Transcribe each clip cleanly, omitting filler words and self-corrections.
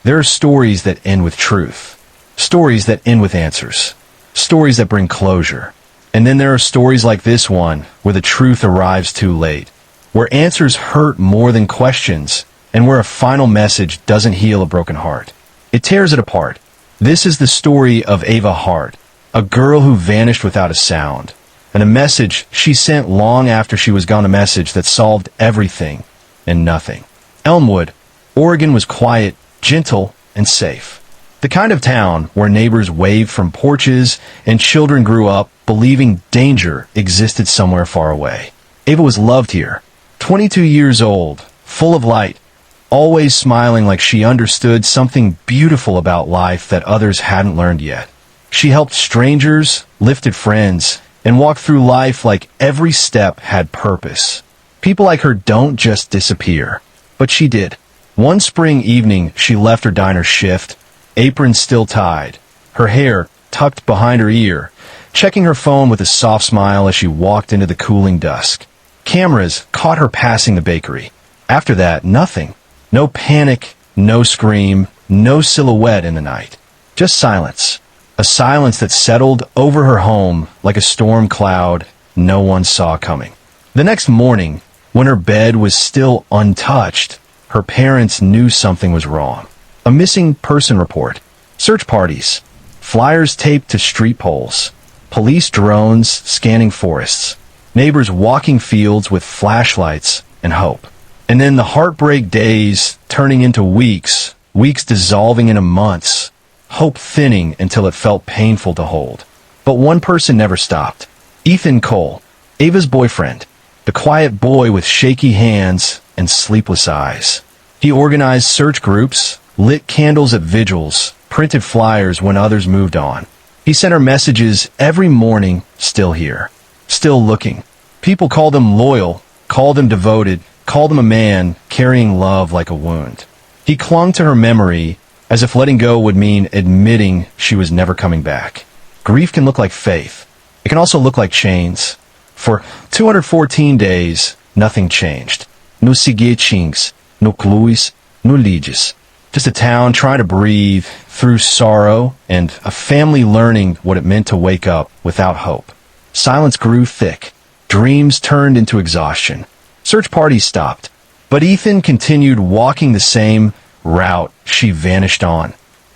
There are stories that end with truth, stories that end with answers, stories that bring closure. And then there are stories like this one, where the truth arrives too late, where answers hurt more than questions, and where a final message doesn't heal a broken heart. It tears it apart. This is the story of Ava Hart, a girl who vanished without a sound, and a message she sent long after she was gone, a message that solved everything and nothing. Elmwood, Oregon was quiet, gentle, and safe. The kind of town where neighbors waved from porches and children grew up believing danger existed somewhere far away. Ava was loved here, 22 years old, full of light, always smiling like she understood something beautiful about life that others hadn't learned yet. She helped strangers, lifted friends, and walked through life like every step had purpose. People like her don't just disappear, but she did. One spring evening, she left her diner shift, apron still tied, her hair tucked behind her ear, checking her phone with a soft smile as she walked into the cooling dusk. Cameras caught her passing the bakery. After that, nothing. No panic, no scream, no silhouette in the night. Just silence. A silence that settled over her home like a storm cloud no one saw coming. The next morning, when her bed was still untouched, her parents knew something was wrong. A missing person report, search parties, flyers taped to street poles, police drones scanning forests, neighbors walking fields with flashlights and hope. And then the heartbreak days turning into weeks, weeks dissolving into months, hope thinning until it felt painful to hold. But one person never stopped. Ethan Cole, Ava's boyfriend, the quiet boy with shaky hands and sleepless eyes. He organized search groups, lit candles at vigils, printed flyers when others moved on. He sent her messages every morning, still here, still looking. People called him loyal, called him devoted, called him a man carrying love like a wound. He clung to her memory as if letting go would mean admitting she was never coming back. Grief can look like faith. It can also look like chains. For 214 days, nothing changed. No sigetchings, no clues, no lides. Just a town trying to breathe through sorrow and a family learning what it meant to wake up without hope. Silence grew thick. Dreams turned into exhaustion. Search parties stopped. But Ethan continued walking the same route she vanished on,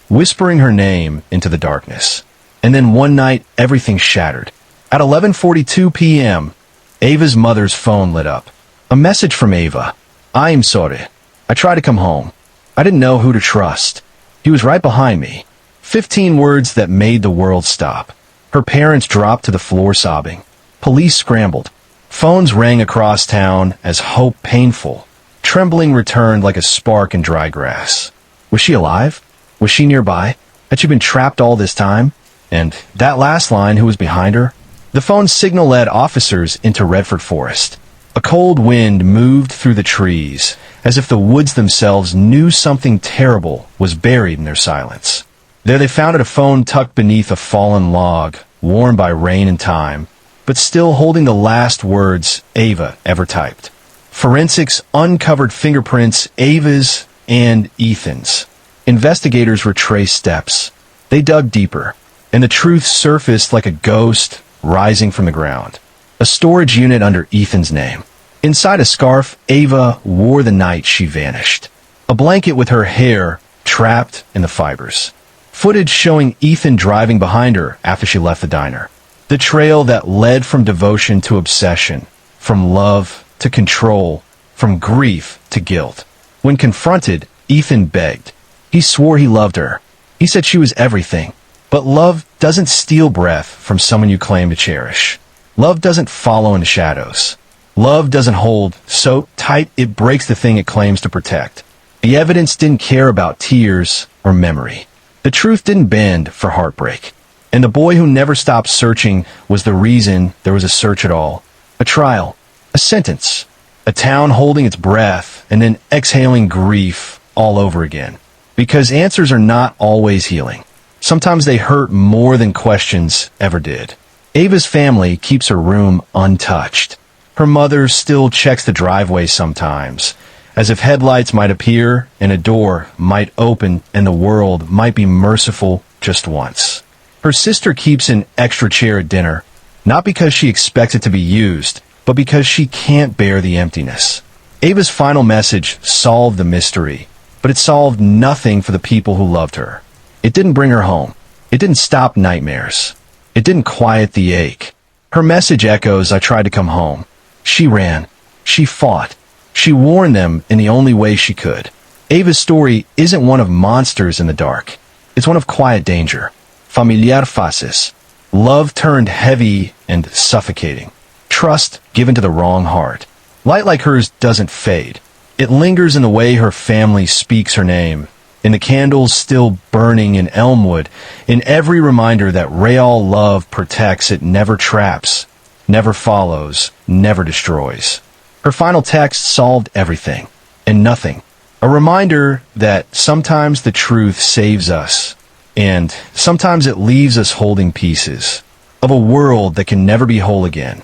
whispering her name into the darkness. And then one night, everything shattered. At 11:42 p.m., Ava's mother's phone lit up. A message from Ava. I'm sorry. I tried to come home. I didn't know who to trust. He was right behind me. 15 words that made the world stop. Her parents dropped to the floor sobbing. Police scrambled. Phones rang across town as hope painful. Trembling returned like a spark in dry grass. Was she alive? Was she nearby? Had she been trapped all this time? And that last line, who was behind her? The phone's signal led officers into Redford Forest. A cold wind moved through the trees, as if the woods themselves knew something terrible was buried in their silence. There they found a phone tucked beneath a fallen log, worn by rain and time, but still holding the last words Ava ever typed. Forensics uncovered fingerprints, Ava's and Ethan's. Investigators retraced steps. They dug deeper, and the truth surfaced like a ghost rising from the ground. A storage unit under Ethan's name. Inside a scarf Ava wore the night she vanished. A blanket with her hair trapped in the fibers. Footage showing Ethan driving behind her after she left the diner. The trail that led from devotion to obsession, from love to control, from grief to guilt. When confronted, Ethan begged. He swore he loved her. He said she was everything. But love doesn't steal breath from someone you claim to cherish. Love doesn't follow in the shadows. Love doesn't hold so tight it breaks the thing it claims to protect. The evidence didn't care about tears or memory. The truth didn't bend for heartbreak. And the boy who never stopped searching was the reason there was a search at all. A trial. A sentence. A town holding its breath and then exhaling grief all over again. Because answers are not always healing. Sometimes they hurt more than questions ever did. Ava's family keeps her room untouched. Her mother still checks the driveway sometimes, as if headlights might appear and a door might open and the world might be merciful just once. Her sister keeps an extra chair at dinner, not because she expects it to be used, but because she can't bear the emptiness. Ava's final message solved the mystery, but it solved nothing for the people who loved her. It didn't bring her home. It didn't stop nightmares. It didn't quiet the ache. Her message echoes, "I tried to come home." She ran. She fought. She warned them in the only way she could. Ava's story isn't one of monsters in the dark. It's one of quiet danger. Familiar faces. Love turned heavy and suffocating. Trust given to the wrong heart. Light like hers doesn't fade. It lingers in the way her family speaks her name, in the candles still burning in Elmwood, in every reminder that real love protects, it never traps, never follows, never destroys. Her final text solved everything and nothing. A reminder that sometimes the truth saves us, and sometimes it leaves us holding pieces of a world that can never be whole again.